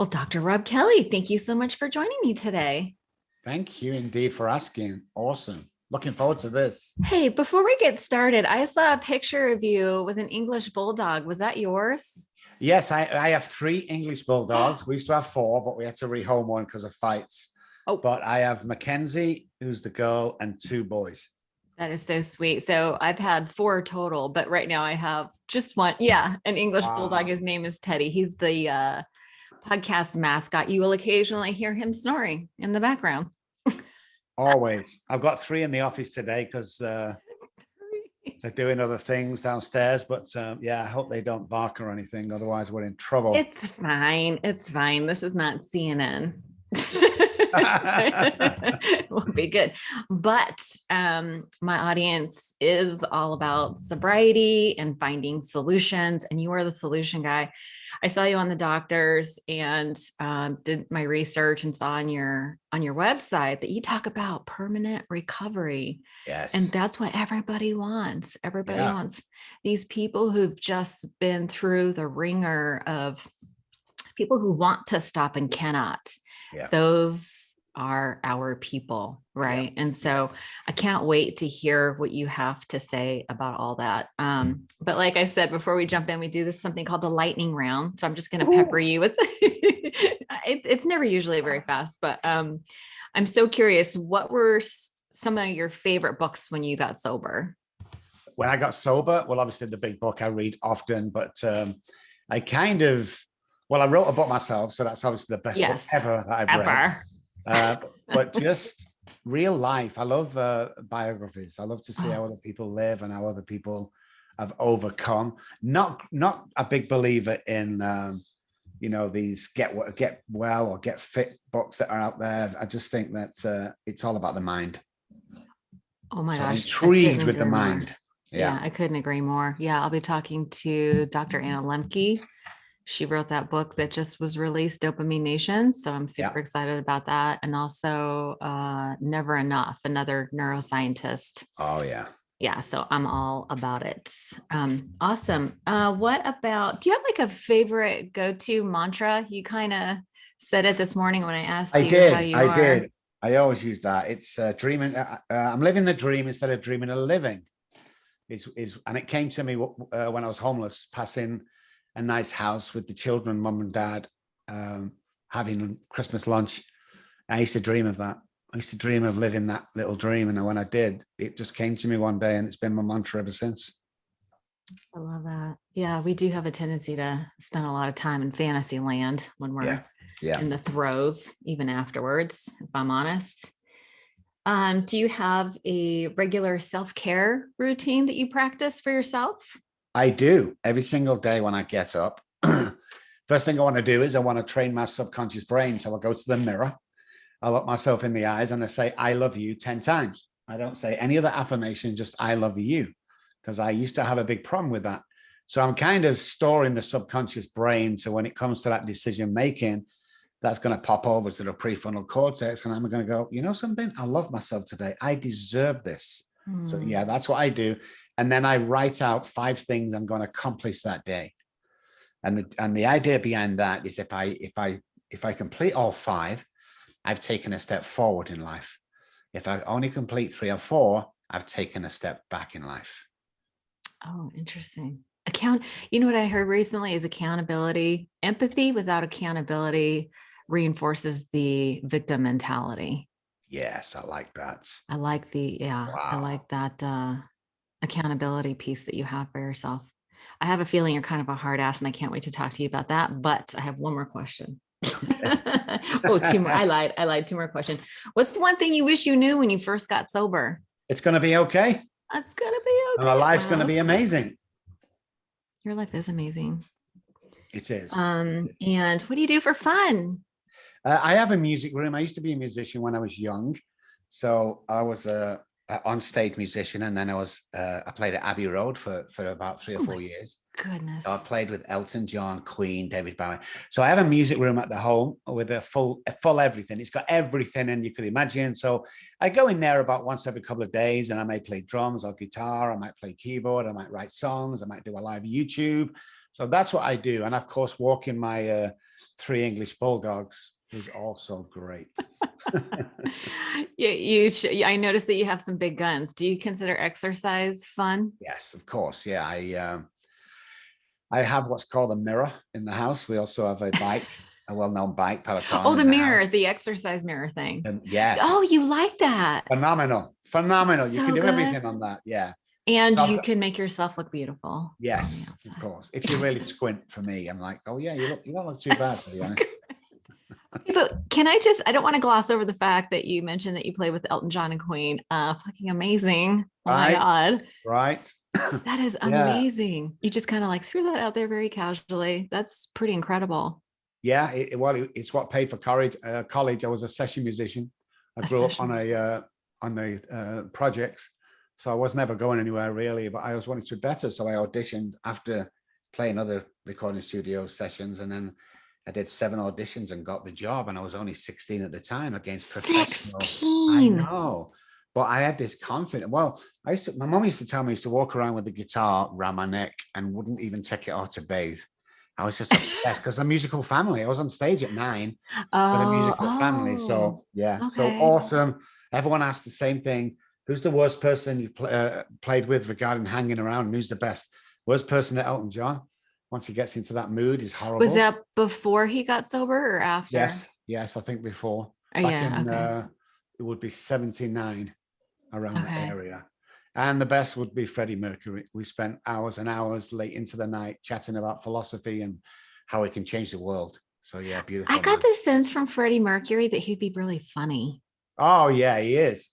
Well, Dr. Rob Kelly, thank you so much for joining me today. Thank you indeed for asking. Awesome. Looking forward to this. Hey, before we get started, I saw a picture of you with an English bulldog. Was that yours? Yes, I have three English bulldogs. We used to have four, but we had to rehome one because of fights. Oh, But I have Mackenzie, who's the girl, and two boys. that is so sweet. So I've had four total, but right now I have just one. Yeah, an English bulldog. Wow. His name is Teddy. He's the podcast mascot. You will occasionally hear him snoring in the background. Always. I've got three in the office today because they're doing other things downstairs. But yeah, I hope they don't bark or anything. Otherwise, we're in trouble. It's fine. It's fine. This is not CNN. Will be good. But my audience is all about sobriety and finding solutions, and you are the solution guy. I saw you on the doctors and did my research and saw on your website that you talk about permanent recovery. And Yes. that's what everybody wants. Everybody Yeah. wants these people who've just been through the ringer of people who want to stop and cannot. Yeah. Those are our people, right? Yeah. And so I can't wait to hear what you have to say about all that. But like I said, before we jump in, we do this something called the lightning round. So I'm just going to pepper you with it's never usually very fast, but I'm so curious, what were some of your favorite books when you got sober? When I got sober, well, obviously the big book I read often, but I kind of, well, I wrote a book myself, so that's obviously the best book Yes, ever that I've read. ever. But just real life. I love biographies. I love to see how Oh, other people live and how other people have overcome. Not a big believer in these get well or get fit books that are out there. I just think that it's all about the mind. oh my So I'm gosh, I couldn't intrigued with the agree more. mind. Yeah, Yeah. I couldn't agree more. Yeah, I'll be talking to Dr. Anna Lemke. She wrote that book that just was released, Dopamine Nation. So I'm Yeah. super excited about that. And also Never Enough, another neuroscientist. Oh yeah. Yeah, so I'm all about it. Awesome. What about, do you have like a favorite go-to mantra? You kind of said it this morning when I asked I you how did. you I are. did. I always use that. It's dreaming. I'm living the dream instead of dreaming a living. And it came to me when I was homeless, passing a nice house with the children, mum and dad, having Christmas lunch. I used to dream of that. I used to dream of living that little dream, and when I did, it just came to me one day, and it's been my mantra ever since. I love that. Yeah, we do have a tendency to spend a lot of time in fantasy land when Yeah, we're yeah. in the throes, even afterwards, if I'm honest. Do you have a regular self-care routine that you practice for yourself? I do every single day when I get up. First thing I want to do is I want to train my subconscious brain. So I go to the mirror, I look myself in the eyes, and I say, I love you 10 times. I don't say any other affirmation, just I love you, because I used to have a big problem with that. So I'm kind of storing the subconscious brain. So when it comes to that decision making, that's going to pop over to the prefrontal cortex. And I'm going to go, you know something? I love myself today. I deserve this. So Hmm. yeah, that's what I do. And then I write out 5 things I'm going to accomplish that day. And the idea behind that is if I complete all 5, I've taken a step forward in life. If I only complete 3 or 4, I've taken a step back in life. Oh, interesting. You know what I heard recently is accountability. Empathy without accountability reinforces the victim mentality. Yes, I like that. I Wow. like that accountability piece that you have for yourself. I have a feeling you're kind of a hard ass and I can't wait to talk to you about that. But I have one more question. Okay. Oh, two more. I lied. Two more questions. What's the one thing you wish you knew when you first got sober? It's going to be okay. That's gonna be And my okay. life's Wow, going to that's be cool. amazing. Your life is amazing. It is. And what do you do for fun? I have a music room. I used to be a musician when I was young. So I was a on-stage musician, and then I played at Abbey Road for about 3 or Oh 4 my years. So I goodness. played with Elton John, Queen, David Bowie. So I have a music room at the home with a full everything. It's got everything and you could imagine. So I go in there about once every couple of days, and I may play drums or guitar. I might play keyboard. I might write songs. I might do a live YouTube. So that's what I do. And of course, walking my 3 English bulldogs is also great. Yeah, I noticed that you have some big guns. Do you consider exercise fun? Yes, of course. Yeah, I have what's called a mirror in the house. We also have a bike, a well-known bike, Peloton Oh, the in the mirror, house. the exercise mirror thing. Yes, Oh, it's you like that? phenomenal. Phenomenal. You can So do good. everything on that. Yeah. And So you can make yourself look beautiful on the yes, of outside. course. If you really squint for me, I'm like, oh yeah, you don't look too bad, to be honest. Okay, but I don't want to gloss over the fact that you mentioned that you play with Elton John and Queen. Fucking amazing. Oh my Right, God. right. That is Yeah, amazing. You just kind of like threw that out there very casually. That's pretty incredible. yeah. It's what paid for college. College. I was a session musician. I A grew up session. on the projects, so I was never going anywhere really. But I always wanted to be better, so I auditioned after playing other recording studio sessions, and then I did 7 auditions and got the job. And I was only 16 at the time against professional. I 16. know, but I had this confidence. Well, my mom used to tell me I used to walk around with the guitar around my neck and wouldn't even take it off to bathe. I was just obsessed because a musical family. I was on stage at 9 with a Oh, musical family. oh, So yeah, so okay. awesome. Everyone asked the same thing. Who's the worst person you've played with regarding hanging around? And who's the best? Worst person at Elton John. Once he gets into that mood, is Was horrible. that before he got sober or after? Yes, yes, I think before. Oh, Back yeah. in Okay. it would be 79 around that Okay. area. And the best would be Freddie Mercury. We spent hours and hours late into the night chatting about philosophy and how we can change the world. So yeah, I beautiful got man. the sense from Freddie Mercury that he'd be really funny. Oh yeah, he is.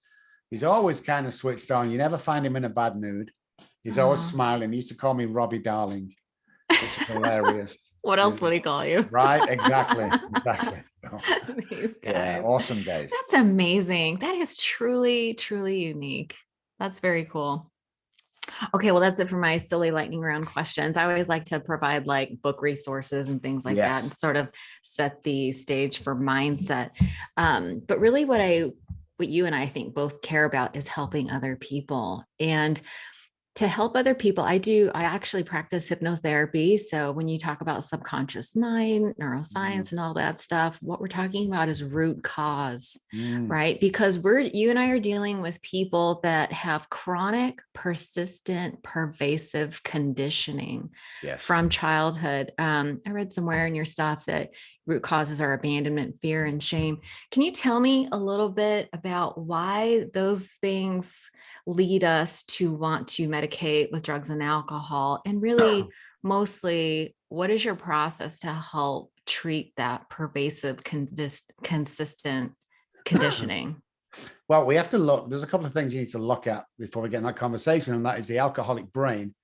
He's always kind of switched on. You never find him in a bad mood. He's always Oh. smiling. He used to call me Robbie Darling, which is hilarious. What You else know? would he call you? Right? Exactly. Exactly. So, These yeah, guys. awesome days. That's amazing. That is truly, truly unique. That's very cool. Okay, well, that's it for my silly lightning round questions. I always like to provide like book resources and things like that and Yes. sort of set the stage for mindset. But really, what you and I think both care about is helping other people. And to help other people, I actually practice hypnotherapy. So when you talk about subconscious mind, neuroscience, and all that stuff, what we're talking about is root cause, Mm, right? Because you and I are dealing with people that have chronic, persistent, pervasive conditioning yes. from childhood. I read somewhere in your stuff that root causes are abandonment, fear, and shame. Can you tell me a little bit about why those things lead us to want to medicate with drugs and alcohol? And really, mostly, what is your process to help treat that pervasive, consistent conditioning? Well, we have to look. There's a couple of things you need to look at before we get in that conversation, and that is the alcoholic brain,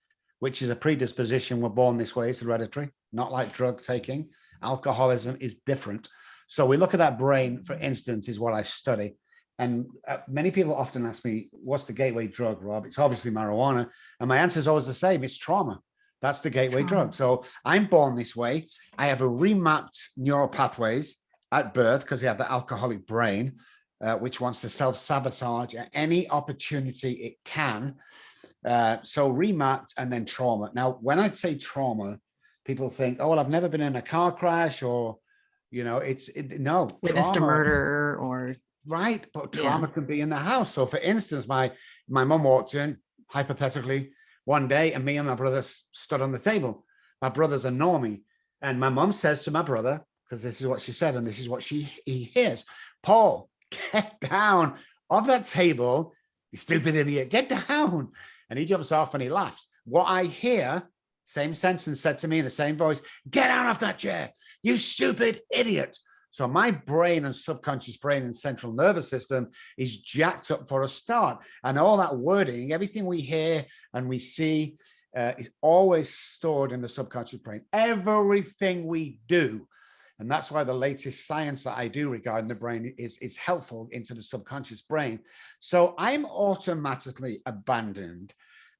which is a predisposition. We're born this way. It's hereditary, not like drug taking. Alcoholism is different. So we look at that brain, for instance, is what I study. And many people often ask me, what's the gateway drug, Rob? It's obviously marijuana. And my answer is always the same. It's trauma. That's the gateway drug. Trauma. So I'm born this way. I have a remapped neural pathways at birth because I have the alcoholic brain, which wants to self-sabotage at any opportunity it can. So remapped and then trauma. Now, when I say trauma, people think, oh, well, I've never been in a car crash or, no, Witnessed a trauma. murder or, Right, but yeah. trauma can be in the house. So, for instance, my mum walked in hypothetically one day, and me and my brother stood on the table. My brother's a normie, and my mum says to my brother, because this is what she said, and this is what he hears: "Paul, get down off that table, you stupid idiot! Get down!" And he jumps off and he laughs. What I hear, same sentence said to me in the same voice: "Get down off that chair, you stupid idiot!" So my brain and subconscious brain and central nervous system is jacked up for a start. And all that wording, everything we hear and we see is always stored in the subconscious brain. Everything we do. And that's why the latest science that I do regarding the brain is helpful into the subconscious brain. So I'm automatically abandoned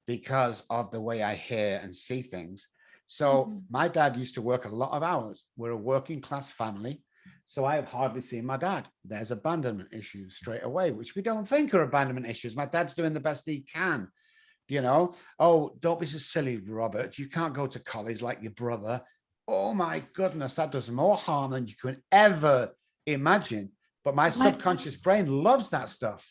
because of the way I hear and see things. So my dad used to work a lot of hours. We're a working class family. So I have hardly seen my dad. There's abandonment issues straight away, which we don't think are abandonment issues. My dad's doing the best he can. Oh, don't be so silly, Robert. You can't go to college like your brother. Oh my goodness, that does more harm than you could ever imagine. But my What? subconscious brain loves that stuff.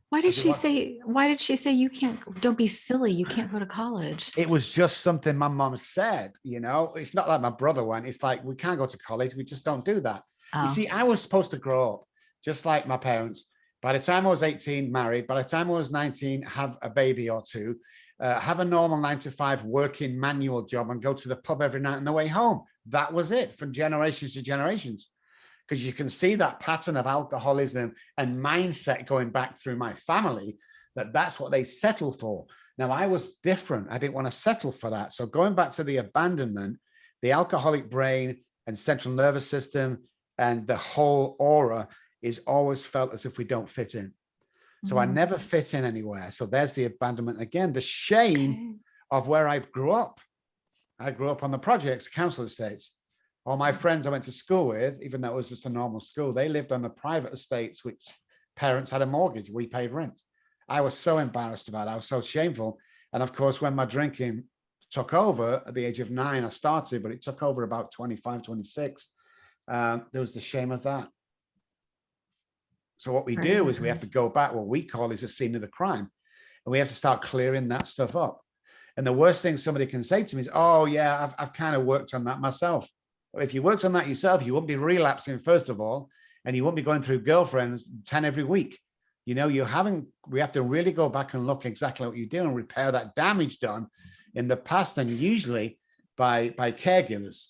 Why did Because she say? Why did she say you can't? Don't be silly. You can't go to college. it was just something my mom said. It's not like my brother went. It's like, we can't go to college. We just don't do that. You Oh, see, I was supposed to grow up just like my parents. By the time I was 18, married. By the time I was 19, have a baby or two, have a normal 9 to 5 working manual job and go to the pub every night on the way home. That was it from generations to generations. Because you can see that pattern of alcoholism and mindset going back through my family, that's what they settle for. Now, I was different. I didn't want to settle for that. So going back to the abandonment, the alcoholic brain and central nervous system and the whole aura is always felt as if we don't fit in. So I never fit in anywhere. So there's the abandonment again, the shame of where I grew up. I grew up on the projects, council estates. All my friends I went to school with, even though it was just a normal school, they lived on the private estates, which parents had a mortgage. We paid rent. I was so embarrassed about it. I was so shameful. And of course, when my drinking took over at the age of 9, I started, but it took over about 25, 26. There was the shame of that. So what we do is we have to go back, what we call is a scene of the crime. And we have to start clearing that stuff up. And the worst thing somebody can say to me is, oh yeah, I've kind of worked on that myself. If you worked on that yourself, you won't be relapsing, first of all, and you won't be going through girlfriends 10 every week. We have to really go back and look exactly what you do and repair that damage done in the past, and usually by caregivers.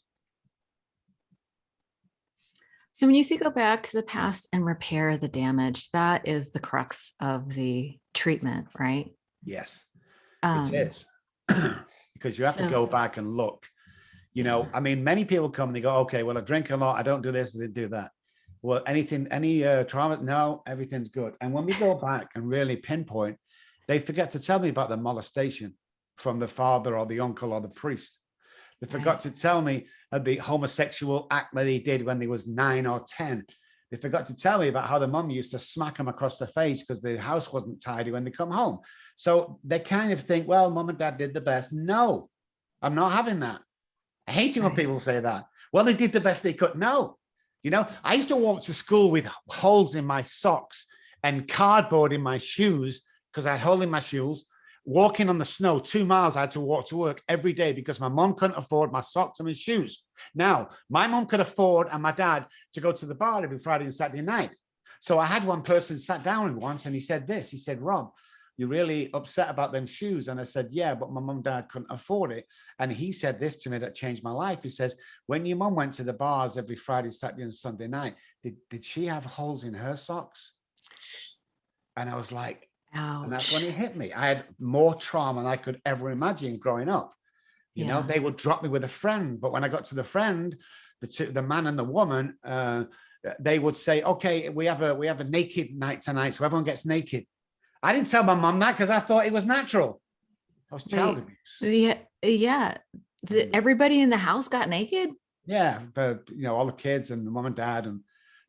so when you say go back to the past and repair the damage, that is the crux of the treatment, right? Yes, it is. Because you have to go back and look. Many people come and they go, okay, well, I drink a lot. I don't do this, I didn't do that. Well, any trauma? No, everything's good. And when we go back and really pinpoint, they forget to tell me about the molestation from the father or the uncle or the priest. They forgot to tell me of the homosexual act that he did when he was 9 or 10. They forgot to tell me about how the mum used to smack him across the face because the house wasn't tidy when they come home. So they kind of think, well, mum and dad did the best. No, I'm not having that. I hate it when people say that. Well, they did the best they could. No. I used to walk to school with holes in my socks and cardboard in my shoes because I had holes in my shoes. Walking on the snow 2 miles, I had to walk to work every day because my mom couldn't afford my socks and my shoes. Now, my mom could afford and my dad to go to the bar every Friday and Saturday night. So I had one person sat down once and he said this. He said, Rob, you're really upset about them shoes. And I said, yeah, but my mum and dad couldn't afford it. And he said this to me that changed my life. He says, when your mum went to the bars every Friday, Saturday and Sunday night, did she have holes in her socks? And I was like, ouch. And that's when it hit me. I had more trauma than I could ever imagine growing up. They would drop me with a friend. But when I got to the friend, the man and the woman, they would say, okay, we have a naked night tonight. So everyone gets naked. I didn't tell my mom that because I thought it was natural. That was child abuse. Yeah. Everybody in the house got naked? Yeah, but all the kids and the mom and dad, and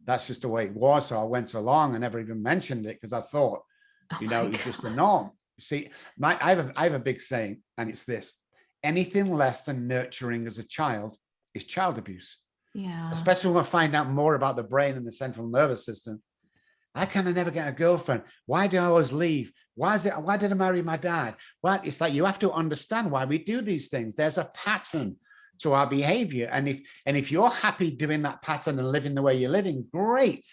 that's just the way it was. So I went along and never even mentioned it because I thought, it was just the norm. See, I have a big saying, and it's this: anything less than nurturing as a child is child abuse. Yeah. Especially when I find out more about the brain and the central nervous system. I kind of never get a girlfriend. Why do I always leave? Why did I marry my dad? Well, it's like you have to understand why we do these things. There's a pattern to our behavior. And if you're happy doing that pattern and living the way you're living, great.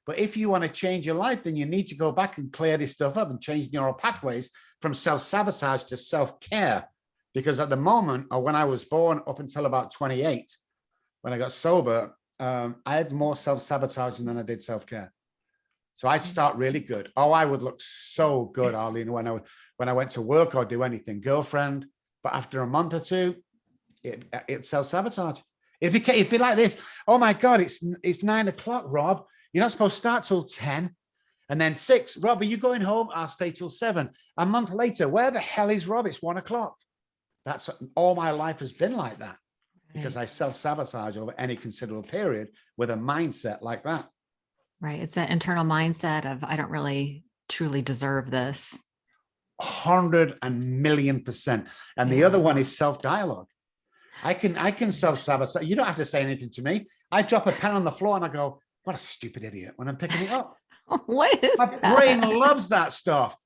But if you want to change your life, then you need to go back and clear this stuff up and change neural pathways from self-sabotage to self-care. Because at the moment, or when I was born up until about 28, when I got sober, I had more self-sabotaging than I did self-care. So I'd start really good. Oh, I would look so good, Arlina, when I went to work or do anything, girlfriend. But after a month or two, it self-sabotage. It'd be like this. Oh my God, it's 9 o'clock, Rob. You're not supposed to start till 10. And then 6, Rob, are you going home? I'll stay till 7. A month later, where the hell is Rob? It's 1 o'clock. That's all my life has been like that because I self-sabotage over any considerable period with a mindset like that. Right. It's that internal mindset of, I don't really truly deserve this. 100,000,000%. And the other one is self-dialogue. I can self-sabotage. You don't have to say anything to me. I drop a pen on the floor and I go, what a stupid idiot, when I'm picking it up. What is My that? brain loves that stuff.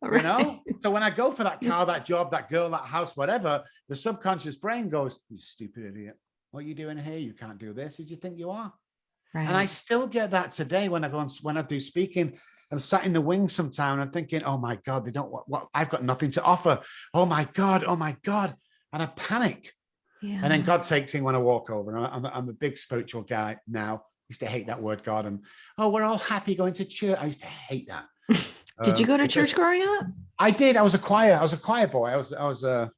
Right. You know, so when I go for that car, that job, that girl, that house, whatever, the subconscious brain goes, you stupid idiot, what are you doing here? You can't do this. Who do you think you are? Right. And I still get that today when I do speaking. I'm sat in the wings sometime and I'm thinking, oh my God, they don't what I've got nothing to offer. Oh my God. And I panic. Yeah. And then God takes in when I walk over. And I'm a big spiritual guy now. I used to hate that word, God. And we're all happy going to church. I used to hate that. Did you go to church growing up? I did. I was a choir boy. I was a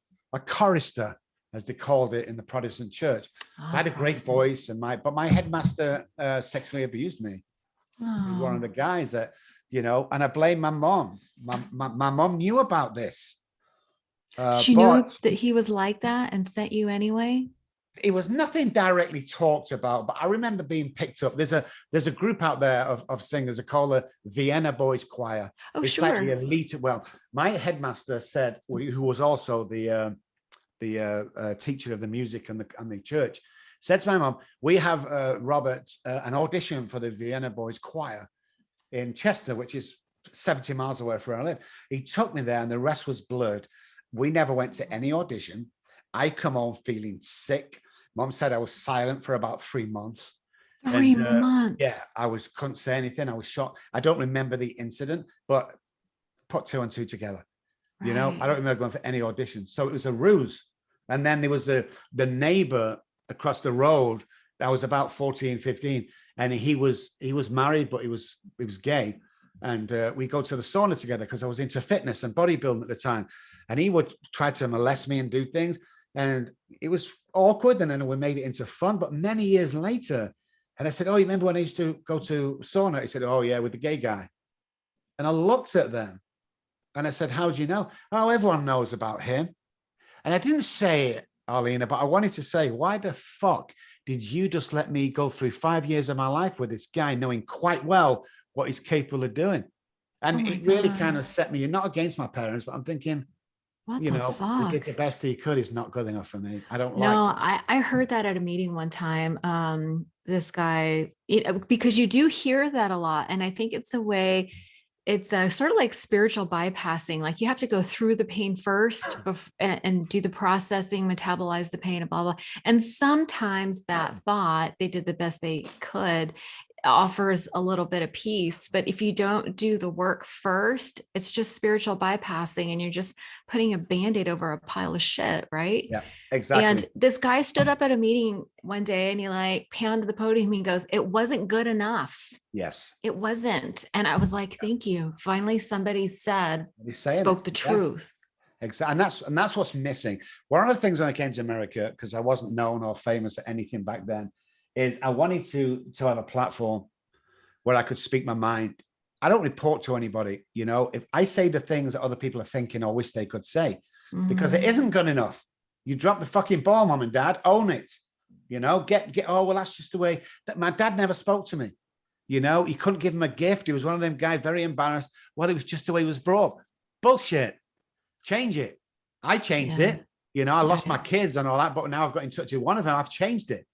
chorister, as they called it in the Protestant church. I had a great voice, but my headmaster sexually abused me. He was one of the guys that, you know, and I blame my mom. My mom knew about this. She knew that he was like that and sent you anyway? It was nothing directly talked about, but I remember being picked up. There's a group out there of singers. They call the Vienna Boys Choir. Oh, it's sure. like the elite. Well, my headmaster said, who was also the teacher of the music and the church, said to my mom, we have Robert an audition for the Vienna Boys Choir in Chester, which is 70 miles away from where I live. He took me there and the rest was blurred. We never went to any audition. I come home feeling sick. Mom said I was silent for about 3 months. 3 months. Yeah, couldn't say anything. I was shocked. I don't remember the incident, but put 2 and 2 together. Right. You know, I don't remember going for any auditions. So it was a ruse. And then there was the neighbor across the road that was about 14, 15. And he was married, but he was gay. And we go to the sauna together because I was into fitness and bodybuilding at the time. And he would try to molest me and do things. And it was awkward. And then we made it into fun. But many years later, and I said, oh, you remember when I used to go to sauna? He said, oh, yeah, with the gay guy. And I looked at them and I said, how do you know? Oh, everyone knows about him. And I didn't say it, Arlina, but I wanted to say, why the fuck did you just let me go through 5 years of my life with this guy knowing quite well what he's capable of doing? And it really kind of set me, not against my parents, but I'm thinking, what you know, fuck? he did the best he could is not good enough for me. I don't No, like I heard that at a meeting one time. This guy, because you do hear that a lot. And I think it's a way, it's sort of like spiritual bypassing. Like you have to go through the pain first and do the processing, metabolize the pain and blah, blah. And sometimes that thought, they did the best they could, offers a little bit of peace. But if you don't do the work first, it's just spiritual bypassing and you're just putting a Band-Aid over a pile of shit, right? Yeah, exactly. And this guy stood up at a meeting one day and he like pounded the podium and goes, it wasn't good enough. Yes. It wasn't. And I was like, thank you. Finally, somebody spoke the truth. Exactly. And that's what's missing. One of the things when I came to America, because I wasn't known or famous at anything back then, is I wanted to have a platform where I could speak my mind. I don't report to anybody, you know, if I say the things that other people are thinking or wish they could say, because it isn't good enough. You drop the fucking ball, mom and dad, own it, you know, oh, well, that's just the way that my dad never spoke to me. You know, he couldn't give him a gift. He was one of them guys, very embarrassed. Well, it was just the way he was brought up. Bullshit. Change it. I changed it. You know, I lost my kids and all that, but now I've got in touch with one of them. I've changed it.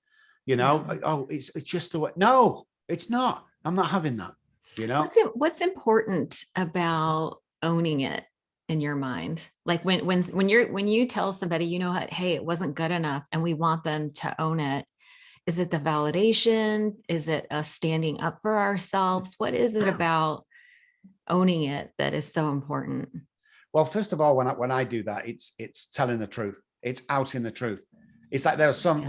You know, oh, it's just the way. No, it's not. I'm not having that. You know, what's important about owning it in your mind? Like when you tell somebody, you know what, hey, it wasn't good enough, and we want them to own it. Is it the validation? Is it a standing up for ourselves? What is it about owning it that is so important? Well, first of all, when I do that, it's telling the truth. It's outing the truth. It's like there are some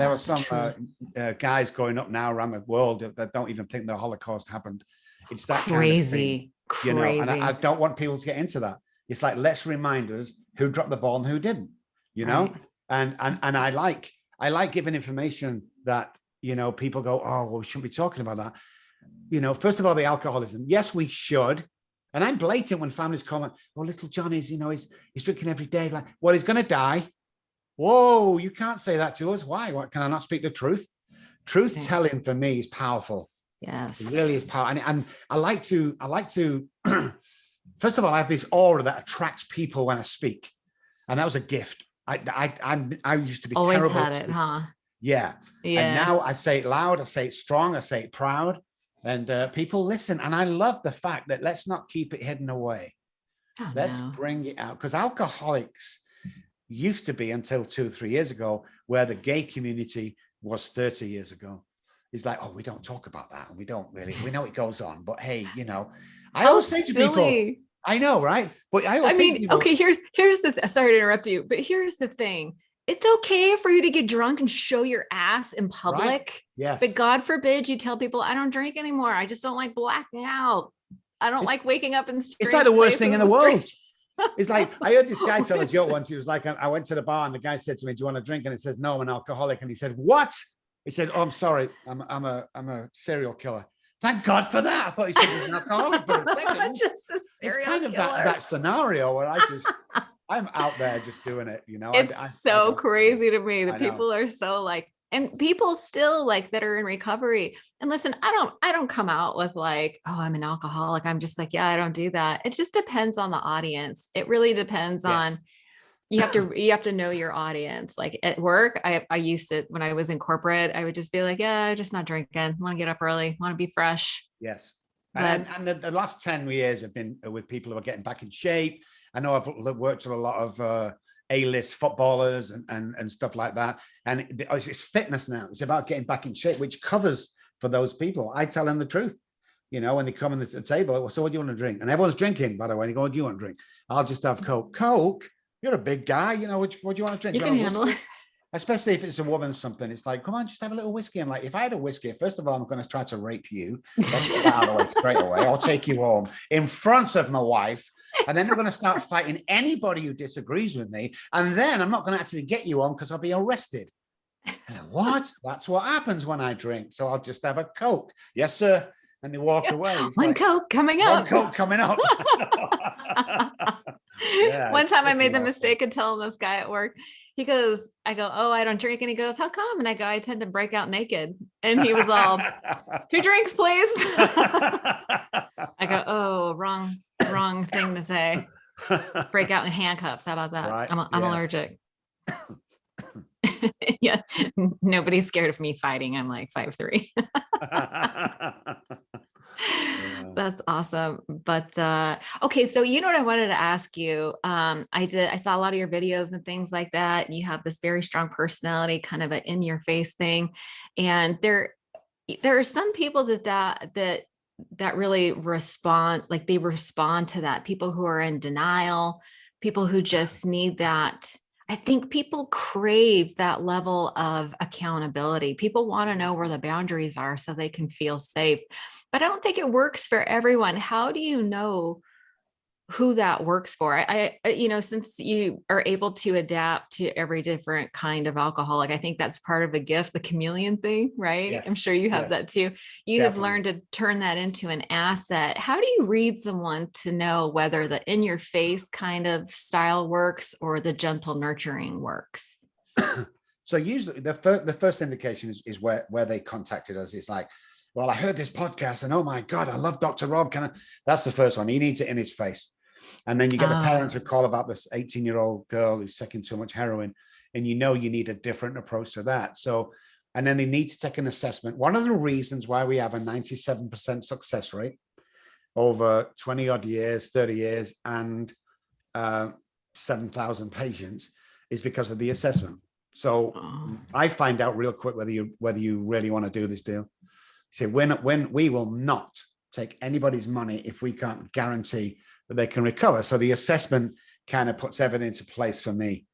guys growing up now around the world that don't even think the Holocaust happened. It's that crazy, kind of thing, you know, and I don't want people to get into that. It's like, let's remind us who dropped the ball and who didn't, you know, and I like giving information that, you know, people go, oh, well, we shouldn't be talking about that. You know, first of all, the alcoholism. Yes, we should. And I'm blatant when families comment, oh, little Johnny's, you know, he's drinking every day. Like, well, he's going to die. Whoa, you can't say that to us. Why? What, can I not speak the truth? Truth telling for me is powerful. Yes. It really is powerful. And I like to first of all, I have this aura that attracts people when I speak. And that was a gift. I used to be Always terrible. had it, huh? Yeah. And Yeah. now I say it loud, I say it strong, I say it proud, and people listen. And I love the fact that let's not keep it hidden away. Oh, Let's no. bring it out, because alcoholics used to be, until 2 or 3 years ago, where the gay community was 30 years ago. It's like, oh, we don't talk about that. And we don't really, we know it goes on, but hey, you know, I How always say to people, silly. I know, right? But I I always say to mean, people, okay, here's the sorry to interrupt you, but here's the thing. It's okay for you to get drunk and show your ass in right? public, but Yes. God forbid you tell people I don't drink anymore. I just don't like blacking out. I don't It's, like waking up in it's like strange the worst thing in places the with world. strange. It's like, I heard this guy tell a What is joke that? once. He was like, I went to the bar and the guy said to me, do you want a drink? And he says, no, I'm an alcoholic. And he said, what? He said, oh, I'm sorry. I'm a serial killer. Thank God for that. I thought he said he was an alcoholic for a second. Just a It's serial kind of killer. that scenario where I'm out there just doing it, you know. It's I so don't, crazy to me I that know. people are so like, and people still like that are in recovery. And listen, I don't come out with like, oh, I'm an alcoholic. I'm just like, yeah, I don't do that. It just depends on the audience. It really depends Yes. on, you have to know your audience. Like at work, I used to, when I was in corporate, I would just be like, yeah, just not drinking. Want to get up early, want to be fresh. Yes. But And the last 10 years have been with people who are getting back in shape. I know I've worked with a lot of A-list footballers and stuff like that. And it's fitness now. It's about getting back in shape, which covers for those people. I tell them the truth. You know, when they come in the table, so what do you want to drink? And everyone's drinking, by the way. And you go, what do you want to drink? I'll just have Coke. Coke? You're a big guy. You know, what do you want to drink? you Do can you want a handle it. whiskey? Especially if it's a woman or something. It's like, come on, just have a little whiskey. I'm like, if I had a whiskey, first of all, I'm going to try to rape you. Let's get that out of the way straight away. I'll take you home in front of my wife. And then I'm going to start fighting anybody who disagrees with me. And then I'm not going to actually get you on because I'll be arrested. What? That's what happens when I drink. So I'll just have a Coke. Yes, sir. And they walk away. It's One like, Coke coming one up. Coke coming up. Yeah, One time I made the awesome. mistake of telling this guy at work, he goes, I go, oh, I don't drink. And he goes, how come? And I go, I tend to break out naked. And he was all, 2 drinks, please. I go, oh, wrong thing to say. Break out in handcuffs. How about that? Right. I'm Yes. allergic. Yeah. Nobody's scared of me fighting. I'm like 5'3". That's awesome. But okay, so you know what I wanted to ask you. I saw a lot of your videos and things like that. And you have this very strong personality, kind of an in your face thing. And there are some people that really respond, like they respond to that. People who are in denial, people who just need that. I think people crave that level of accountability. People want to know where the boundaries are so they can feel safe. But I don't think it works for everyone. How do you know who that works for? You know, since you are able to adapt to every different kind of alcoholic, I think that's part of the gift, the chameleon thing, right? Yes. I'm sure you have Yes. that too. You have learned to turn that into an asset. How do you read someone to know whether the in your face kind of style works or the gentle nurturing works? So usually the first indication is where they contacted us. It's like, well, I heard this podcast and oh my God, I love Dr. Robb. That's the first one. He needs it in his face. And then you get the parents who call about this 18-year-old girl who's taking too much heroin, and you know you need a different approach to that. So, and then they need to take an assessment. One of the reasons why we have a 97% success rate over 20 odd years, 30 years, and 7,000 patients is because of the assessment. So I find out real quick whether you really want to do this deal. So when we will not take anybody's money if we can't guarantee that they can recover. So the assessment kind of puts everything into place for me.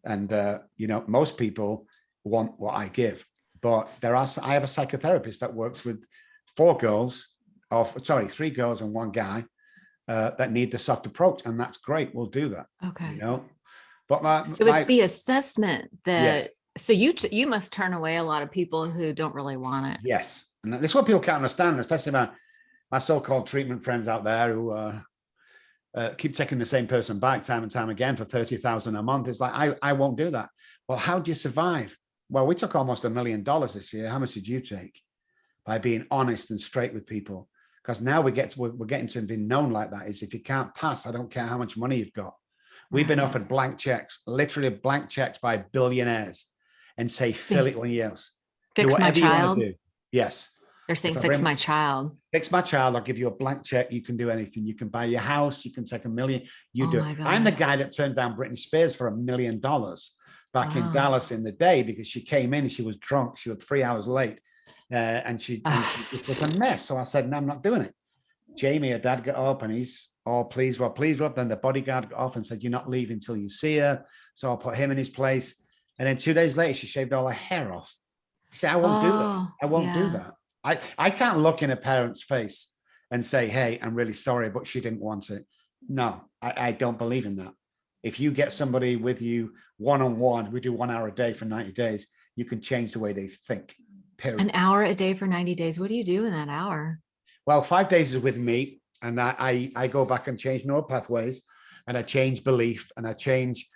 And, you know, most people want what I give, but I have a psychotherapist that works with 3 girls and 1 guy that need the soft approach. And that's great. We'll do that. Okay. You know, but so it's the assessment that, yes. So you must turn away a lot of people who don't really want it. Yes. And that's what people can't understand, especially my so-called treatment friends out there who keep taking the same person back time and time again for 30,000 a month. It's like, I won't do that. Well, how do you survive? Well, we took almost $1 million this year. How much did you take? By being honest and straight with people. Because now we're getting to be known like that. Is if you can't pass, I don't care how much money you've got. We've been offered blank checks, literally blank checks by billionaires, and say, fill it when else. Fix do whatever my child. You want to do. Yes. They're saying, fix my child. Fix my child. I'll give you a blank check. You can do anything. You can buy your house. You can take $1 million. You do it. I'm the guy that turned down Britney Spears for $1 million back in Dallas in the day because she came in and she was drunk. She was 3 hours late. And it was a mess. So I said, no, I'm not doing it. Jamie, her dad, got up and he's, oh, please, Rob. Then the bodyguard got off and said, you're not leaving until you see her. So I'll put him in his place. And then 2 days later, she shaved all her hair off. He said, I won't do that. I won't do that. I can't look in a parent's face and say, hey, I'm really sorry, but she didn't want it. No, I don't believe in that. If you get somebody with you one-on-one, we do 1 hour a day for 90 days, you can change the way they think. Period. An hour a day for 90 days. What do you do in that hour? Well, 5 days is with me, and I go back and change neural pathways, and I change belief, and I change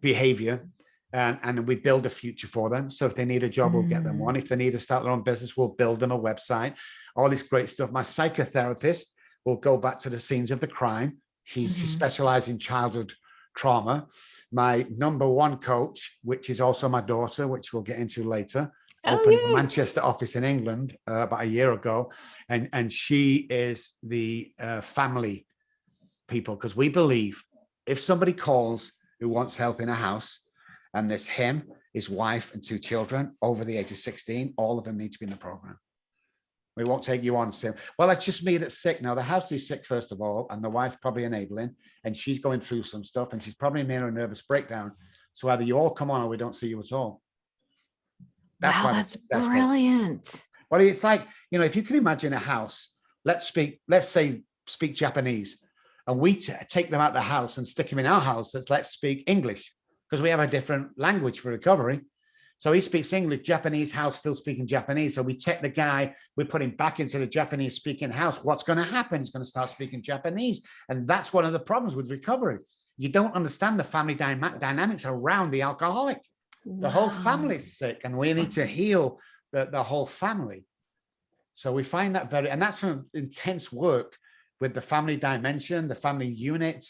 behavior, and we build a future for them. So if they need a job, we'll get them one. If they need to start their own business, we'll build them a website, all this great stuff. My psychotherapist will go back to the scenes of the crime. She specializes in childhood trauma. My number one coach, which is also my daughter, which we'll get into later, opened a Manchester office in England about a year ago. And she is the family people, because we believe if somebody calls who wants help in a house, and there's him, his wife, and 2 children over the age of 16, all of them need to be in the program. We won't take you on and say, well, that's just me that's sick. Now, the house is sick, first of all, and the wife's probably enabling, and she's going through some stuff, and she's probably near a nervous breakdown. So either you all come on or we don't see you at all. That's brilliant. Well, it's like, if you can imagine a house, let's speak Japanese, and we take them out of the house and stick them in our house. Let's speak English, because we have a different language for recovery. So he speaks English, Japanese house, still speaking Japanese. So we take the guy, we put him back into the Japanese speaking house. What's going to happen? He's going to start speaking Japanese. And that's one of the problems with recovery. You don't understand the family dynamics around the alcoholic. The whole family's sick, and we need to heal the whole family. So we find that and that's some intense work with the family dimension, the family unit,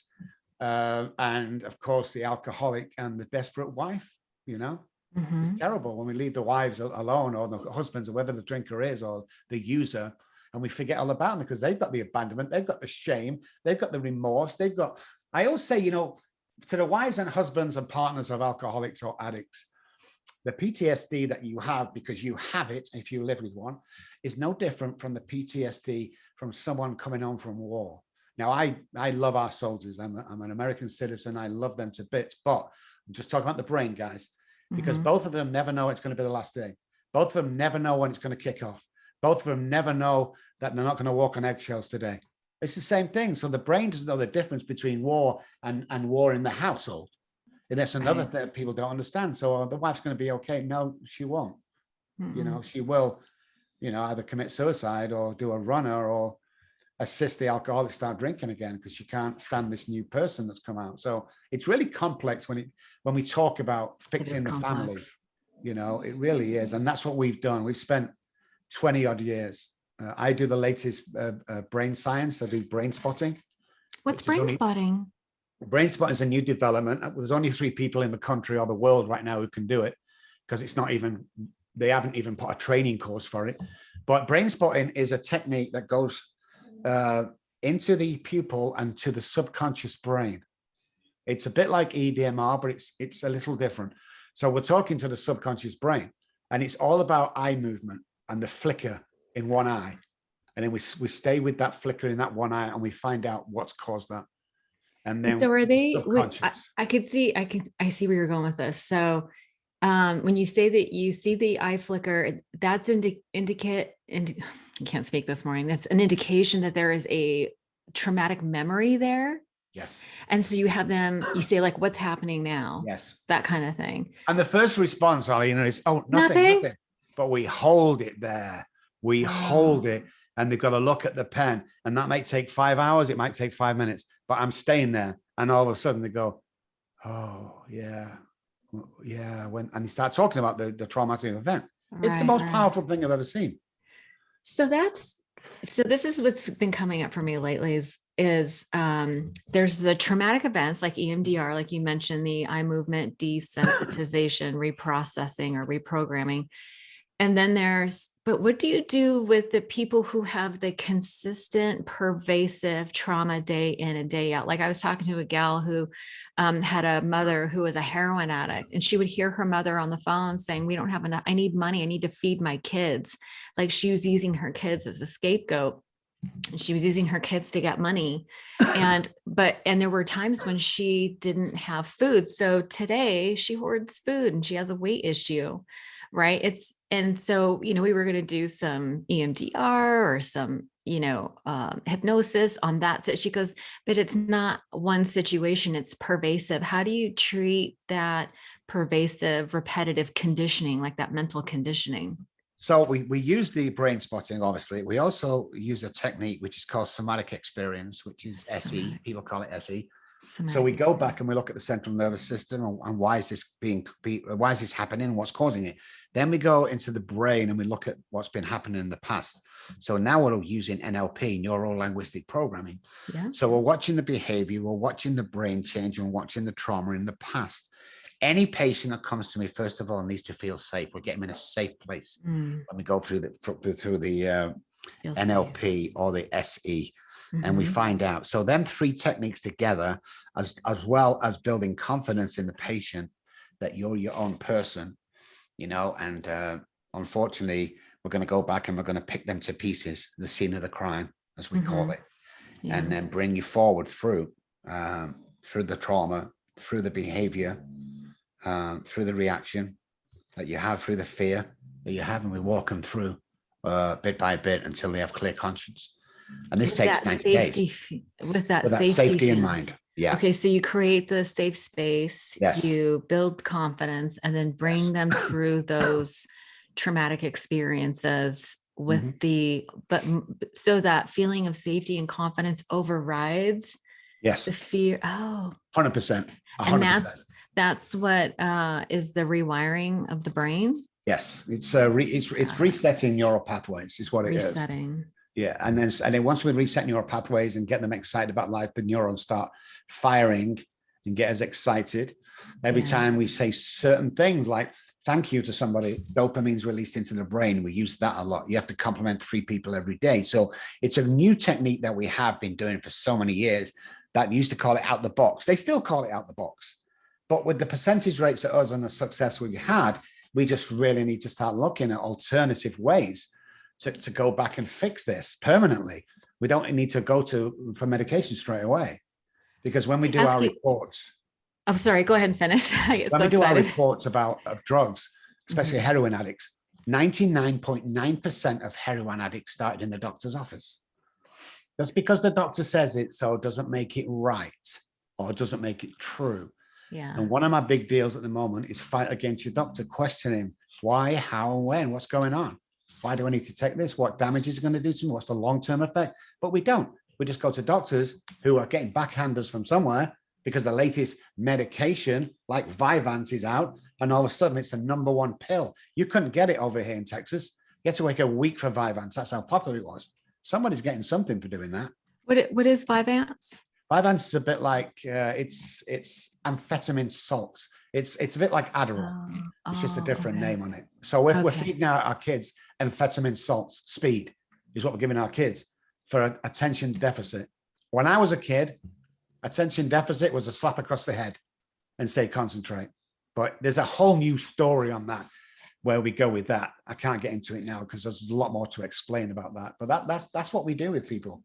and of course the alcoholic and the desperate wife. It's terrible when we leave the wives alone, or the husbands, or whoever the drinker is, or the user, and we forget all about them, because they've got the abandonment, they've got the shame, they've got the remorse, I always say, to the wives and husbands and partners of alcoholics or addicts, the PTSD that you have because you have it, if you live with one, is no different from the PTSD from someone coming home from war. Now, I love our soldiers. I'm an American citizen. I love them to bits, but I'm just talking about the brain, guys, because both of them never know it's going to be the last day. Both of them never know when it's going to kick off. Both of them never know that they're not going to walk on eggshells today. It's the same thing. So the brain doesn't know the difference between war and war in the household. And that's another thing that people don't understand. So the wife's going to be okay. No, she won't. She will, either commit suicide or do a runner or assist the alcoholic start drinking again, because she can't stand this new person that's come out. So it's really complex when we talk about fixing the family. It really is. And that's what we've done. We've spent 20 odd years. I do the latest brain science. I do brain spotting. What's brain spotting? Brain spotting is a new development. There's only 3 people in the country or the world right now who can do it, because they haven't even put a training course for it. But brain spotting is a technique that goes into the pupil and to the subconscious brain. It's a bit like EDMR, but it's a little different. So we're talking to the subconscious brain, and it's all about eye movement and the flicker in one eye. And then we stay with that flicker in that one eye, and we find out what's caused that. And then so are they, I see where you're going with this. So when you say that you see the eye flicker, that's I can't speak this morning. That's an indication that there is a traumatic memory there. Yes. And so you have them, you say like, what's happening now? Yes. That kind of thing. And the first response, Arlina, is, oh, nothing. But we hold it there. We hold it, and they've got to look at the pen, and that might take 5 hours. It might take 5 minutes, but I'm staying there. And all of a sudden they go, oh yeah. And they start talking about the traumatic event. It's the most powerful thing I've ever seen. So that's So this is what's been coming up for me lately is there's the traumatic events like EMDR, like you mentioned, the eye movement desensitization, reprocessing or reprogramming. And then but what do you do with the people who have the consistent, pervasive trauma day in and day out? Like I was talking to a gal who had a mother who was a heroin addict, and she would hear her mother on the phone saying, "We don't have enough. I need money. I need to feed my kids." Like she was using her kids as a scapegoat. And she was using her kids to get money. And there were times when she didn't have food. So today she hoards food and she has a weight issue, right? And so, we were going to do some EMDR or some, hypnosis on that. So she goes, but it's not one situation, it's pervasive. How do you treat that pervasive, repetitive conditioning, like that mental conditioning? So we use the brain spotting, obviously. We also use a technique which is called somatic experience, which is SE. People call it SE. So we go back and we look at the central nervous system and why is this happening? What's causing it? Then we go into the brain and we look at what's been happening in the past. So now we're using NLP, neuro linguistic programming. Yeah. So we're watching the behavior, we're watching the brain change, and we're watching the trauma in the past. Any patient that comes to me, first of all, needs to feel safe. We get them in a safe place when we go through the NLP or the SE, and we find out. So them three techniques together, as well as building confidence in the patient that you're your own person, and unfortunately, we're going to go back and we're going to pick them to pieces, the scene of the crime, as we call it, and then bring you forward through the trauma, through the behavior, through the reaction that you have, through the fear that you have, and we walk them through bit by bit until they have clear conscience. And this takes 90 days. With that safety in mind. Yeah. Okay, so you create the safe space, yes. You build confidence, and then bring them through those traumatic experiences with so that feeling of safety and confidence overrides the fear. 100%. And that's what is the rewiring of the brain. Yes, it's resetting neural pathways is what it is. Resetting. Yeah, and then once we reset neural pathways and get them excited about life, the neurons start firing and get us excited. Every time we say certain things like thank you to somebody, dopamine's released into the brain. We use that a lot. You have to compliment 3 people every day. So it's a new technique that we have been doing for so many years that used to call it out the box. They still call it out the box. But with the percentage rates of us and the success we had, we just really need to start looking at alternative ways to go back and fix this permanently. We don't need to go for medication straight away, because when we do our reports. I'm sorry, go ahead and finish. I get when so we do excited. our reports about drugs, especially heroin addicts, 99.9% of heroin addicts started in the doctor's office. Just because the doctor says it so doesn't make it right or doesn't make it true. Yeah. And one of my big deals at the moment is fight against your doctor, questioning why, how, when, what's going on? Why do I need to take this? What damage is it going to do to me? What's the long-term effect? But we don't. We just go to doctors who are getting backhanders from somewhere because the latest medication like Vyvanse is out, and all of a sudden it's the #1 pill. You couldn't get it over here in Texas. You had to wait a week for Vyvanse. That's how popular it was. Somebody's getting something for doing that. What is Vyvanse? Vyvanse is a bit like it's amphetamine salts. It's a bit like Adderall. It's just a different name on it. So we're feeding our kids amphetamine salts. Speed is what we're giving our kids for attention deficit. When I was a kid, attention deficit was a slap across the head and say concentrate. But there's a whole new story on that where we go with that. I can't get into it now because there's a lot more to explain about that. But that's what we do with people,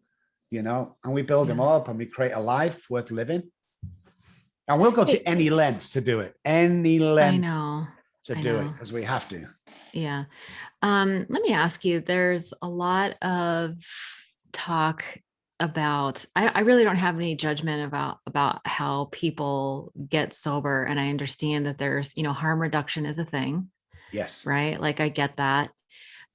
and we build them up and we create a life worth living. And we'll go to any lengths to do it. Any length to do it because we have to. Yeah. Let me ask you, there's a lot of talk about, I really don't have any judgment about how people get sober. And I understand that there's, harm reduction is a thing. Yes. Right. Like I get that.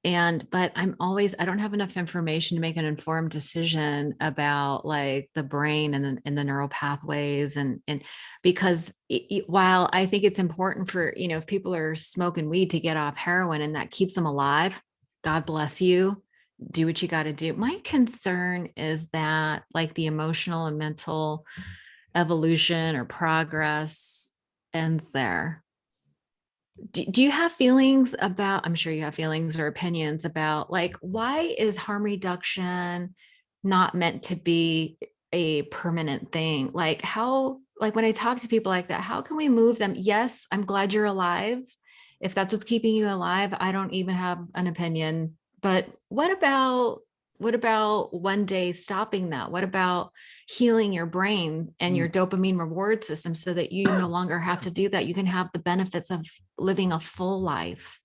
But I don't have enough information to make an informed decision about like the brain and the neural pathways. And because while I think it's important for, if people are smoking weed to get off heroin and that keeps them alive, God bless you. do what you got to do. My concern is that like the emotional and mental evolution or progress ends there. Do you have feelings about, I'm sure you have feelings or opinions about like, why is harm reduction not meant to be a permanent thing? Like how, like when I talk to people like that, how can we move them? Yes, I'm glad you're alive. If that's what's keeping you alive, I don't even have an opinion. But what about one day stopping that? What about healing your brain and your dopamine reward system so that you no longer have to do that? You can have the benefits of living a full life.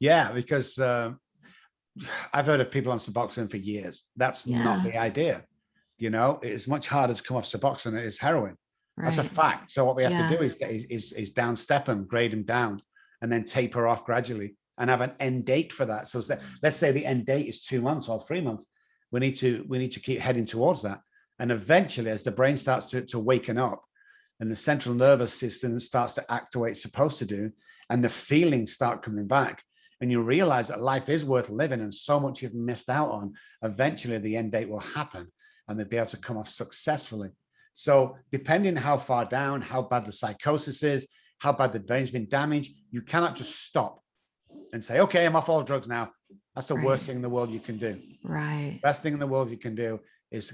Yeah, because I've heard of people on Suboxone for years. That's not Yeah, the idea. You know, it's much harder to come off Suboxone than it is heroin. That's a right. fact. So what we have to Yeah, do is down step them, grade them down, and then taper off gradually and have an end date for that. So let's say the end date is 2 months or 3 months. We need to keep heading towards that. And eventually, as the brain starts to waken up and the central nervous system starts to act the way it's supposed to do, and the feelings start coming back, and you realize that life is worth living and so much you've missed out on, eventually the end date will happen and they'll be able to come off successfully. So depending how far down, how bad the psychosis is, how bad the brain's been damaged, you cannot just stop and say, okay, I'm off all drugs now. That's the worst thing in the world you can do. right. Best thing in the world you can do is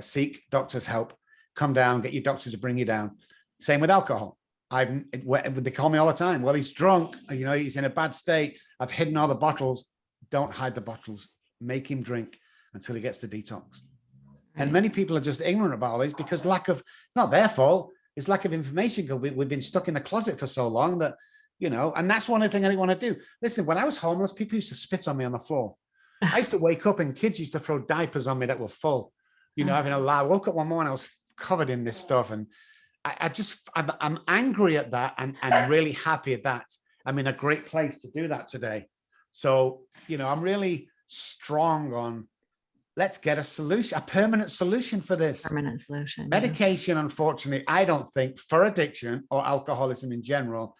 seek doctor's help, come down, get your doctor to bring you down. Same with alcohol. They call me all the time. Well, he's drunk, you know, he's in a bad state. I've hidden all the bottles. Don't hide the bottles. Make him drink until he gets the detox. Right. And many people are just ignorant about all this because not their fault. It's lack of information because we've been stuck in the closet for so long that, you know, and that's one of the things I didn't want to do. Listen, when I was homeless, people used to spit on me on the floor. I used to wake up and kids used to throw diapers on me that were full. You know, I woke up one morning, I was covered in this stuff. And I'm angry at that and really happy at that. I'm in a great place to do that today. So, you know, I'm really strong on let's get a solution, a permanent solution for this. Permanent solution. Medication, unfortunately, I don't think for addiction or alcoholism in general,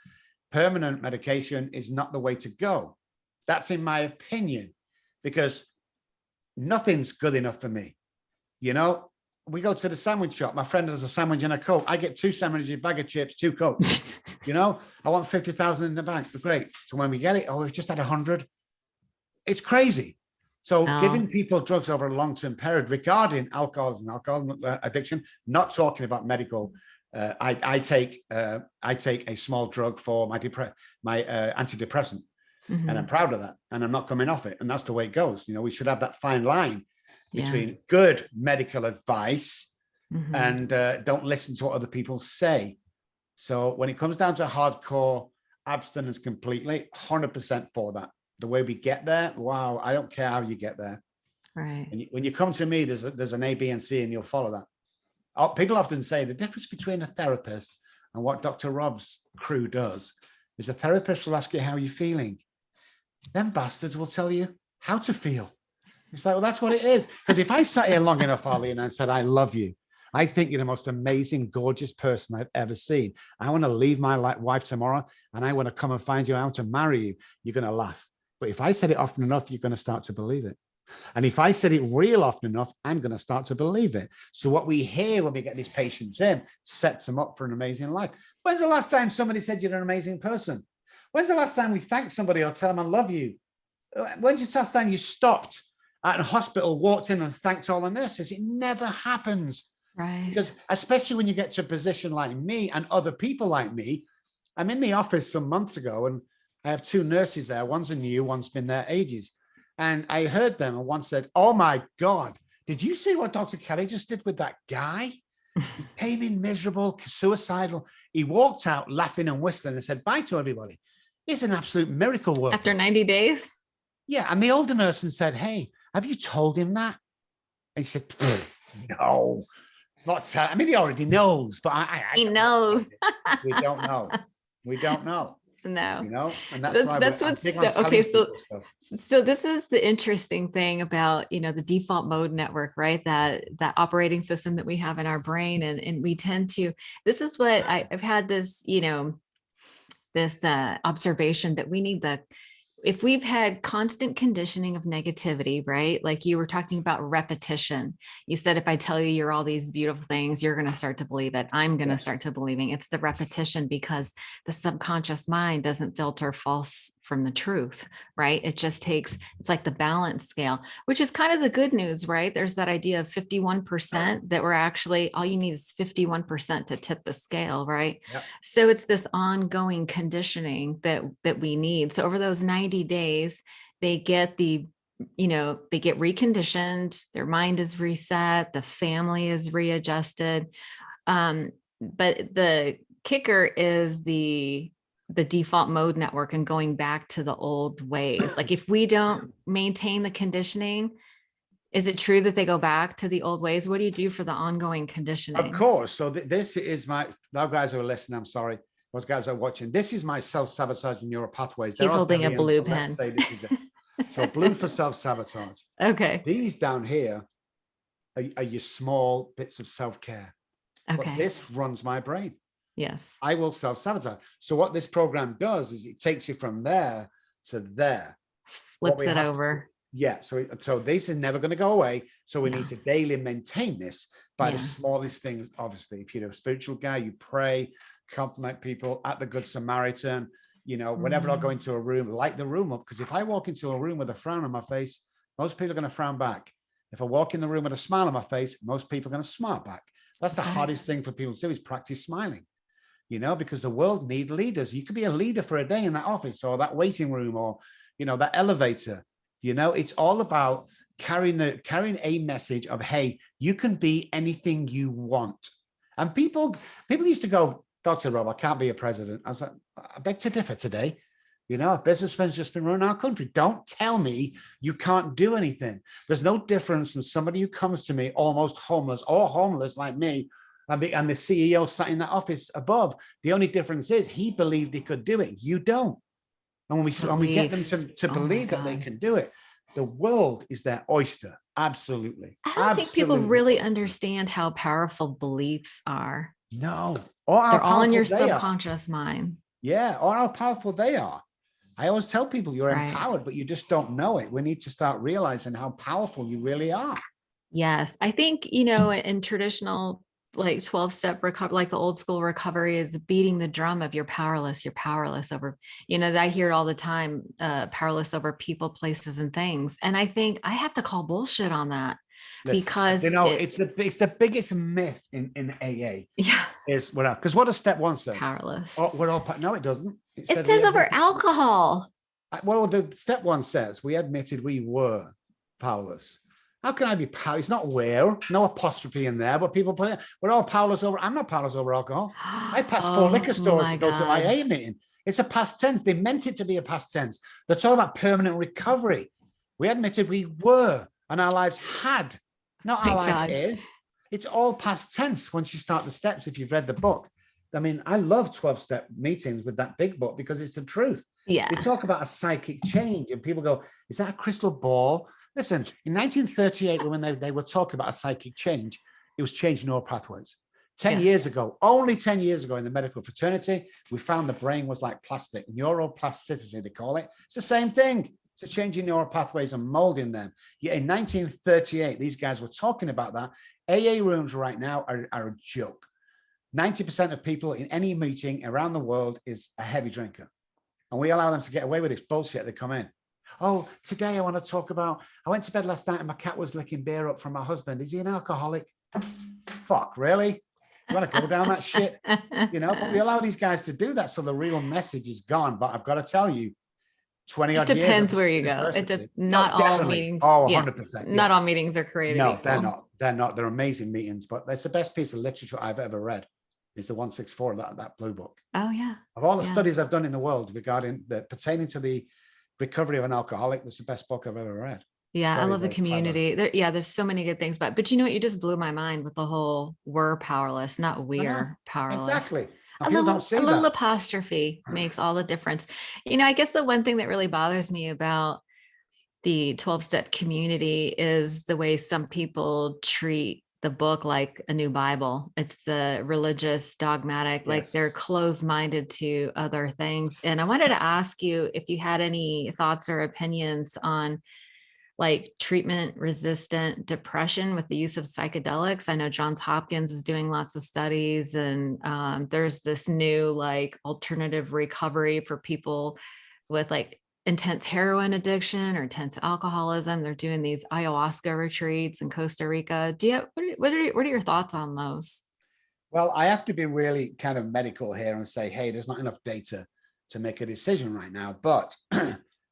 permanent medication is not the way to go. That's in my opinion, because nothing's good enough for me. You know, we go to the sandwich shop. My friend has a sandwich and a Coke. I get 2 sandwiches, a bag of chips, 2 Cokes. You know, I want 50,000 in the bank. Great. So when we get it, we've just had 100. It's crazy. So giving people drugs over a long-term period regarding alcoholism, alcohol addiction, not talking about medical. I take a small drug for my antidepressant, and I'm proud of that. And I'm not coming off it. And that's the way it goes. You know, we should have that fine line between good medical advice and don't listen to what other people say. So when it comes down to hardcore abstinence completely, 100% for that. The way we get there, wow, I don't care how you get there. Right. And when you come to me, there's an A, B, and C, and you'll follow that. People often say the difference between a therapist and what Dr. Robb's crew does is a therapist will ask you how you're feeling. Them bastards will tell you how to feel. It's like, well, that's what it is. Because if I sat here long enough, Arlina, and said, I love you, I think you're the most amazing, gorgeous person I've ever seen. I want to leave my wife tomorrow, and I want to come and find you. I want to marry you. You're going to laugh. But if I said it often enough, you're going to start to believe it. And if I said it real often enough, I'm going to start to believe it. So what we hear when we get these patients in sets them up for an amazing life. When's the last time somebody said you're an amazing person? When's the last time we thanked somebody or tell them I love you? When's the last time you stopped at a hospital, walked in and thanked all the nurses? It never happens. Right. Because especially when you get to a position like me and other people like me, I'm in the office some months ago and I have 2 nurses there. One's a new, one's been there ages. And I heard them and one said, oh my God, did you see what Dr. Kelly just did with that guy? He came in miserable, suicidal. He walked out laughing and whistling and said bye to everybody. It's an absolute miracle work. After 90 days? Yeah. And the older nurse said, hey, have you told him that? And he said, no, not tell. I mean, he already knows, but he knows. We don't know. We don't know. No, you know, and that's what's okay. So this is the interesting thing about, you know, the default mode network, right? That operating system that we have in our brain, and we tend to. This is what I've had this, you know, this observation that we need the if we've had constant conditioning of negativity, right? Like you were talking about repetition. You said, if I tell you you're all these beautiful things, you're going to start to believe it. I'm going to start to believing it's the repetition, because the subconscious mind doesn't filter false from the truth, right? It just takes, it's like the balance scale, which is kind of the good news, right? There's that idea of 51% that we're actually, all you need is 51% to tip the scale, right? Yep. So it's this ongoing conditioning that we need. So over those 90 days, they get they get reconditioned, their mind is reset, the family is readjusted. But the kicker is the default mode network and going back to the old ways. Like if we don't maintain the conditioning, is it true that they go back to the old ways? What do you do for the ongoing conditioning? Of course. So this is my, now guys who are listening, I'm sorry. Those guys are watching. This is my self-sabotaging neural pathways. He's holding a blue pen. Let's say this is so blue for self-sabotage. Okay. These down here are your small bits of self-care. Okay. But this runs my brain. Yes. I will self-sabotage. So what this program does is it takes you from there to there. Flips it over. Yeah. So this is never going to go away. So we need to daily maintain this by the smallest things. Obviously, if you're a spiritual guy, you pray, compliment people, at the Good Samaritan, whenever I go into a room, light the room up. Because if I walk into a room with a frown on my face, most people are going to frown back. If I walk in the room with a smile on my face, most people are going to smile back. That's the hardest thing for people to do, is practice smiling. Because the world needs leaders. You could be a leader for a day in that office or that waiting room or, that elevator. It's all about carrying a message of, hey, you can be anything you want. And people used to go, Dr. Robb, I can't be a president. I was like, I beg to differ today. A businessman's just been running our country. Don't tell me you can't do anything. There's no difference from somebody who comes to me almost homeless or homeless like me, and the CEO sat in that office above. The only difference is he believed he could do it. You don't. And when we get them to believe that they can do it, the world is their oyster. Absolutely. I don't think people really understand how powerful beliefs are. No. They're all in your subconscious mind. Yeah. Or how powerful they are. I always tell people you're empowered, but you just don't know it. We need to start realizing how powerful you really are. Yes. I think, in traditional, like 12-step recovery, like the old school recovery, is beating the drum of you're powerless over, I hear it all the time, powerless over people, places, and things. And I think I have to call bullshit on that. Because it's the biggest myth in AA. Yeah. Is because what does step one say? Powerless. Oh, we're all no, it doesn't. It says over alcohol. Well, the step one says we admitted we were powerless. How can I be powerless? It's not where, no apostrophe in there, but people put it. We're all powerless over. I'm not powerless over alcohol. I passed 4 liquor stores to go to my AA meeting. It's a past tense. They meant it to be a past tense. They're talking about permanent recovery. We admitted we were, and our lives had. Not our life is. It's all past tense once you start the steps, if you've read the book. I mean, I love 12-step meetings with that big book because it's the truth. Yeah. We talk about a psychic change and people go, is that a crystal ball? Listen, in 1938, when they were talking about a psychic change, it was changing neural pathways. 10 years ago, only 10 years ago in the medical fraternity, we found the brain was like plastic, neuroplasticity, they call it. It's the same thing. It's changing neural pathways and molding them. Yeah, in 1938, these guys were talking about that. AA rooms right now are a joke. 90% of people in any meeting around the world is a heavy drinker. And we allow them to get away with this bullshit. They come in. Oh, today I want to talk about, I went to bed last night and my cat was licking beer up from my husband. Is he an alcoholic? Fuck, really? You want to go down that shit? But we allow these guys to do that. So the real message is gone. But I've got to tell you, 20 odd years. It depends where you go. Not all meetings. Oh, 100%. Yeah. Not all meetings are created. No, equal. they're not. They're not. They're amazing meetings. But that's the best piece of literature I've ever read. Is the 164, that blue book. Oh, yeah. Of all the studies I've done in the world regarding pertaining to the recovery of an alcoholic, that's the best book I've ever read. Yeah, I love the community. There's so many good things. But you know what? You just blew my mind with the whole "we're powerless," not "we're powerless." Exactly. A little apostrophe makes all the difference. I guess the one thing that really bothers me about the 12-step community is the way some people treat the book like a new Bible. It's the religious dogmatic, like Yes. they're closed-minded to other things. And I wanted to ask you if you had any thoughts or opinions on like treatment resistant depression with the use of psychedelics. I know Johns Hopkins is doing lots of studies, and there's this new like alternative recovery for people with like intense heroin addiction or intense alcoholism. They're doing these ayahuasca retreats in Costa Rica. Do you have, what are your thoughts on those? Well, I have to be really kind of medical here and say, hey, there's not enough data to make a decision right now, but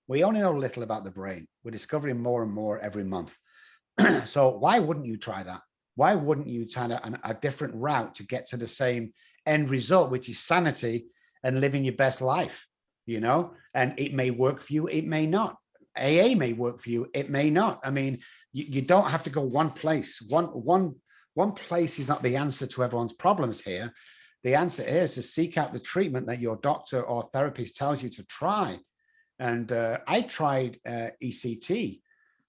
we only know little about the brain. We're discovering more and more every month. So why wouldn't you try that? Why wouldn't you try a different route to get to the same end result, which is sanity and living your best life, you know? And it may work for you, it may not. AA may work for you, it may not. I mean, you don't have to go one place. One place is not the answer to everyone's problems here. The answer is to seek out the treatment that your doctor or therapist tells you to try. And I tried ECT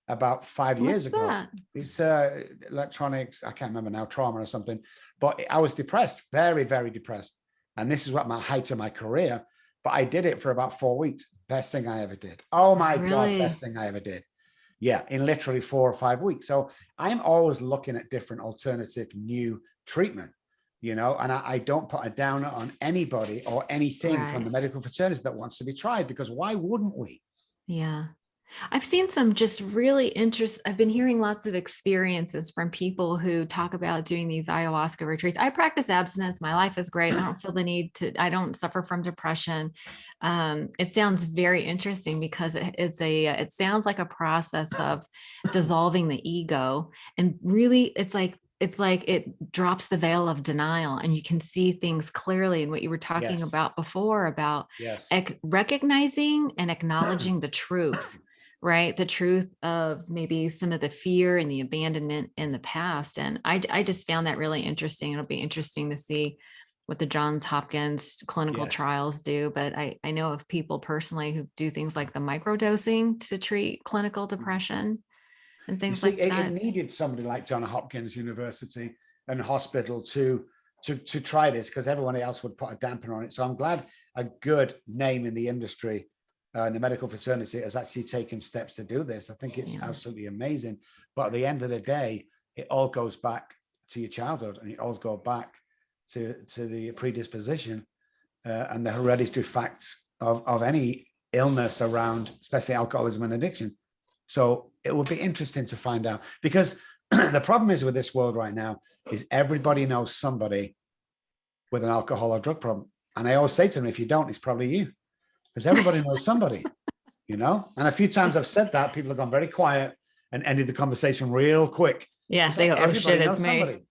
about 5 years ago. That? It's electronics, I can't remember now, trauma or something. But I was depressed, very, very depressed. And this is what my height of my career. But I did it for about 4 weeks. Best thing I ever did. Oh my God, best thing I ever did. Yeah, in literally 4 or 5 weeks. So I'm always looking at different alternative new treatment, you know, and I don't put a downer on anybody or anything from the medical fraternity that wants to be tried, because why wouldn't we? Yeah. I've seen some just really I've been hearing lots of experiences from people who talk about doing these ayahuasca retreats. I practice abstinence. My life is great. I don't feel the need to, I don't suffer from depression. It sounds very interesting because it sounds like a process of dissolving the ego. And really it's like it drops the veil of denial and you can see things clearly. And what you were talking about before about recognizing and acknowledging the truth, right? The truth of maybe some of the fear and the abandonment in the past. And I just found that really interesting. It'll be interesting to see what the Johns Hopkins clinical trials do. But I know of people personally who do things like the microdosing to treat clinical depression and things like that. It needed somebody like Johns Hopkins University and hospital to try this, because everyone else would put a damper on it. So I'm glad a good name in the industry, in the medical fraternity, has actually taken steps to do this. I think it's absolutely amazing. But at the end of the day, it all goes back to your childhood, and it all goes back to the predisposition and the hereditary facts of any illness around, especially alcoholism and addiction. So it would be interesting to find out, because the problem is with this world right now is everybody knows somebody with an alcohol or drug problem. And I always say to them, if you don't, it's probably you, because everybody knows somebody, you know? And a few times I've said that, people have gone very quiet and ended the conversation real quick. Yeah, they go, oh shit, it's me. Somebody.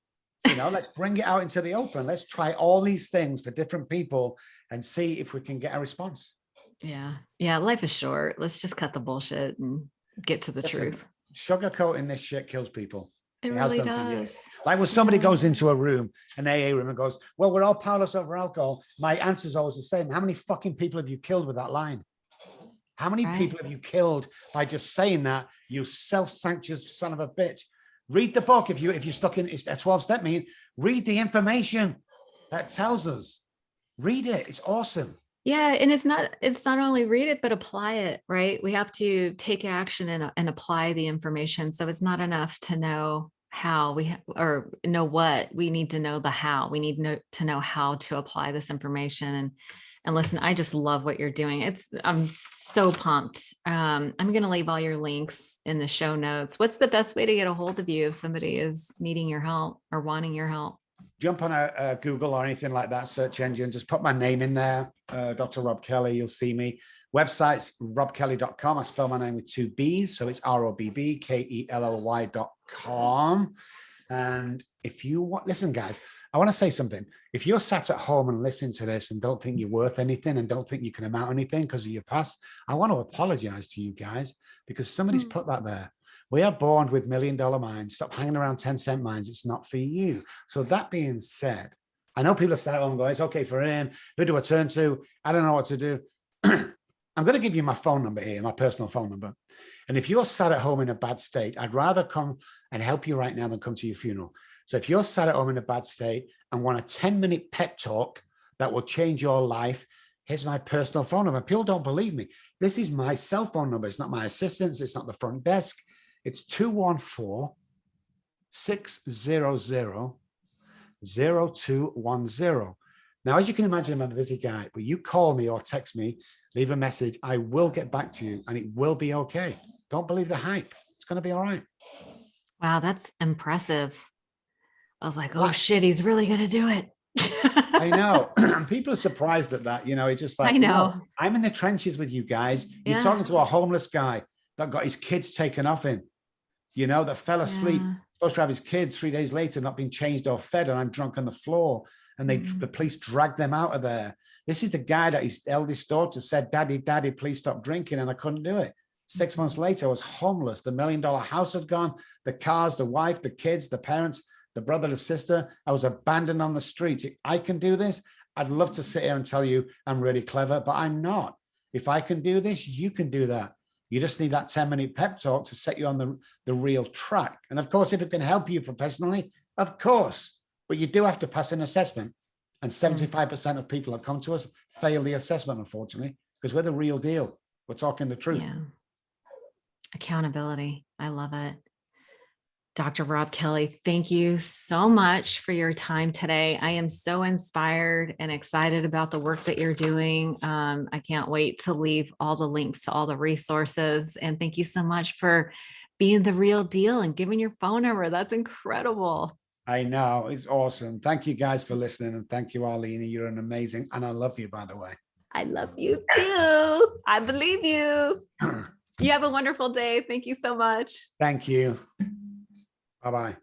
You know, let's bring it out into the open. Let's try all these things for different people and see if we can get a response. Yeah. Yeah. Life is short. Let's just cut the bullshit and get to the truth. Sugarcoating this shit kills people. It really does. Like when somebody goes into a room, an AA room, and goes, well, we're all powerless over alcohol. My answer is always the same. How many fucking people have you killed with that line? How many people have you killed by just saying that, you self-sanctious son of a bitch? Read the book. If you're stuck in a 12-step meeting, read the information that tells us. Read it. It's awesome. Yeah. And it's not only read it, but apply it, right? We have to take action and apply the information. So it's not enough to know how or know what. We need to know the how. We need to know how to apply this information. And listen, I just love what you're doing. I'm so pumped. I'm going to leave all your links in the show notes. What's the best way to get a hold of you if somebody is needing your help or wanting your help? Jump on a Google or anything like that search engine. Just put my name in there, Dr. Robb Kelly. You'll see me. Website's robbkelly.com. I spell my name with 2 B's, so it's ROBBKELLY.com. And if you want, listen, guys, I want to say something. If you're sat at home and listening to this and don't think you're worth anything and don't think you can amount anything because of your past, I want to apologize to you guys, because somebody's put that there. We are born with $1 million minds. Stop hanging around 10-cent minds. It's not for you. So that being said, I know people are sat at home going, it's okay for him. Who do I turn to? I don't know what to do. I'm going to give you my phone number here, my personal phone number. And if you're sat at home in a bad state, I'd rather come and help you right now than come to your funeral. So if you're sat at home in a bad state and want a 10-minute pep talk that will change your life, here's my personal phone number. People don't believe me. This is my cell phone number. It's not my assistant's. It's not the front desk. It's 214-600-0210. Now, as you can imagine, I'm a busy guy, but you call me or text me, leave a message. I will get back to you and it will be okay. Don't believe the hype. It's going to be all right. Wow, that's impressive. I was like, oh shit, he's really going to do it. I know. People are surprised at that. You know, it's just like, I know. No, I'm in the trenches with you guys. You're talking to a homeless guy that got his kids taken off him, you know, that fell asleep, supposed to have his kids 3 days later, not being changed or fed, and I'm drunk on the floor. And the police dragged them out of there. This is the guy that his eldest daughter said, Daddy, Daddy, please stop drinking. And I couldn't do it. 6 months later, I was homeless. The $1 million house had gone, the cars, the wife, the kids, the parents, the brother, the sister. I was abandoned on the street. I can do this. I'd love to sit here and tell you I'm really clever, but I'm not. If I can do this, you can do that. You just need that 10-minute pep talk to set you on the real track. And of course, if it can help you professionally, of course, but you do have to pass an assessment. And 75% of people that come to us fail the assessment, unfortunately, because we're the real deal. We're talking the truth. Yeah. Accountability. I love it. Dr. Robb Kelly, thank you so much for your time today. I am so inspired and excited about the work that you're doing. I can't wait to leave all the links to all the resources. And thank you so much for being the real deal and giving your phone number. That's incredible. I know. It's awesome. Thank you guys for listening. And thank you, Arlina. You're an amazing, and I love you, by the way. I love you too. I believe you. You have a wonderful day. Thank you so much. Thank you. Bye-bye.